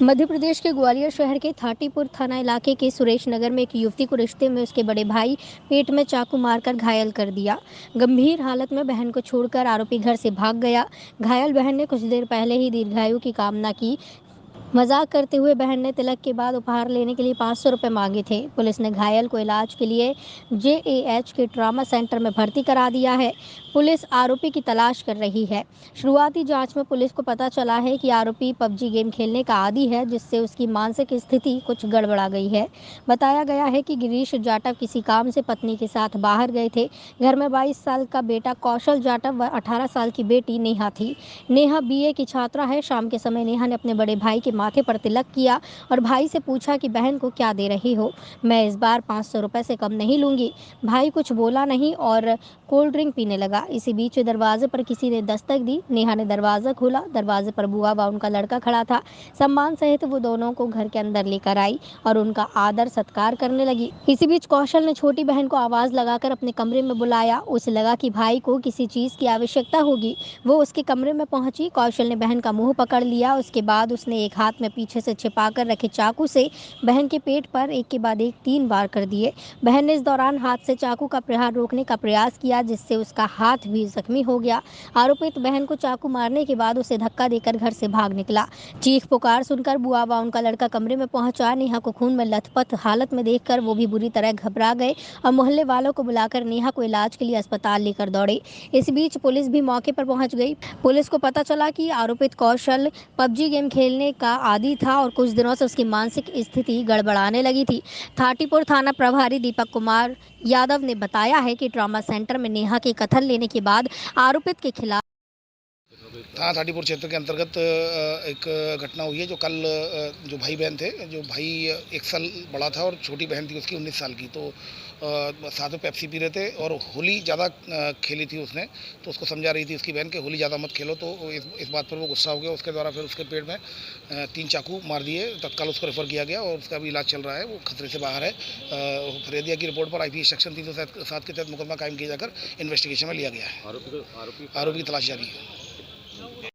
मध्य प्रदेश के ग्वालियर शहर के थाटीपुर थाना इलाके के सुरेश नगर में एक युवती को रिश्ते में उसके बड़े भाई पेट में चाकू मारकर घायल कर दिया। गंभीर हालत में बहन को छोड़कर आरोपी घर से भाग गया। घायल बहन ने कुछ देर पहले ही दीर्घायु की कामना की। मजाक करते हुए बहन ने तिलक के बाद उपहार लेने के लिए 500 रुपए मांगे थे। पुलिस ने घायल को इलाज के लिए जेएएच के ट्रॉमा सेंटर में भर्ती करा दिया है। पुलिस आरोपी की तलाश कर रही है। शुरुआती जांच में पुलिस को पता चला है कि आरोपी पबजी गेम खेलने का आदी है, जिससे उसकी मानसिक स्थिति कुछ गड़बड़ा गई है। बताया गया है कि गिरीश जाटव किसी काम से पत्नी के साथ बाहर गए थे। घर में 22 साल का बेटा कौशल जाटव व 18 साल की बेटी नेहा थी। नेहा बीए की छात्रा है। शाम के समय नेहा ने अपने बड़े भाई के माथे पर तिलक किया और भाई से पूछा कि बहन को क्या दे रही हो, मैं इस बार 500 रुपए से कम नहीं लूंगी। भाई कुछ बोला नहीं और कोल्ड ड्रिंक पीने लगा। इसी बीच दरवाजे पर किसी ने दस्तक दी। नेहा ने दरवाजा खोला। दरवाजे पर बुआ व उनका लड़का खड़ा था। सम्मान सहित वो दोनों को घर के अंदर लेकर आई और उनका आदर सत्कार करने लगी। इसी बीच कौशल ने छोटी बहन को आवाज लगाकर अपने कमरे में बुलाया। उसे लगा कि भाई को किसी चीज की आवश्यकता होगी। वो उसके कमरे में पहुंची। कौशल ने बहन का मुंह पकड़ लिया। उसके बाद उसने एक हाथ में पीछे से छिपाकर रखे चाकू से बहन के पेट पर एक के बाद एक 3 वार कर दिए। बहन ने इस दौरान हाथ से चाकू का प्रहार रोकने का प्रयास किया, जिससे उसका हाथ भी जख्मी हो गया। आरोपित बहन को चाकू मारने के बाद उसे धक्का देकर घर से भाग निकला। चीख पुकार सुनकर बुआ व उनका लड़का कमरे में पहुंचा। नेहा को खून में लथपथ हालत में देखकर वो भी बुरी तरह घबरा गए और मोहल्ले वालों को बुलाकर नेहा को इलाज के लिए अस्पताल लेकर दौड़े। इस बीच पुलिस भी मौके पर पहुंच गई। पुलिस को पता चला कि आरोपित कौशल पबजी गेम खेलने का आदी था और कुछ दिनों से उसकी मानसिक स्थिति गड़बड़ाने लगी थी। थाटीपुर थाना प्रभारी दीपक कुमार यादव ने बताया है कि ट्रॉमा सेंटर में नेहा के कथन लेने के बाद आरोपित के खिलाफ थाना थाटीपुर क्षेत्र के अंतर्गत एक घटना हुई है। जो कल जो भाई बहन थे, जो भाई 1 साल बड़ा था और छोटी बहन थी उसकी 19 साल की, तो साथ में पेप्सी पी रहे थे और होली ज़्यादा खेली थी उसने। तो उसको समझा रही थी उसकी बहन के होली ज़्यादा मत खेलो, तो इस बात पर वो गुस्सा हो गया। उसके द्वारा फिर उसके पेट में 3 चाकू मार दिए। तत्काल उसको रेफर किया गया और उसका भी इलाज चल रहा है, वो खतरे से बाहर है। फरियादिया की रिपोर्ट पर आईपीसी सेक्शन 307 के तहत मुकदमा कायम किया जाकर इन्वेस्टिगेशन में लिया गया है। आरोपी की तलाश जारी है।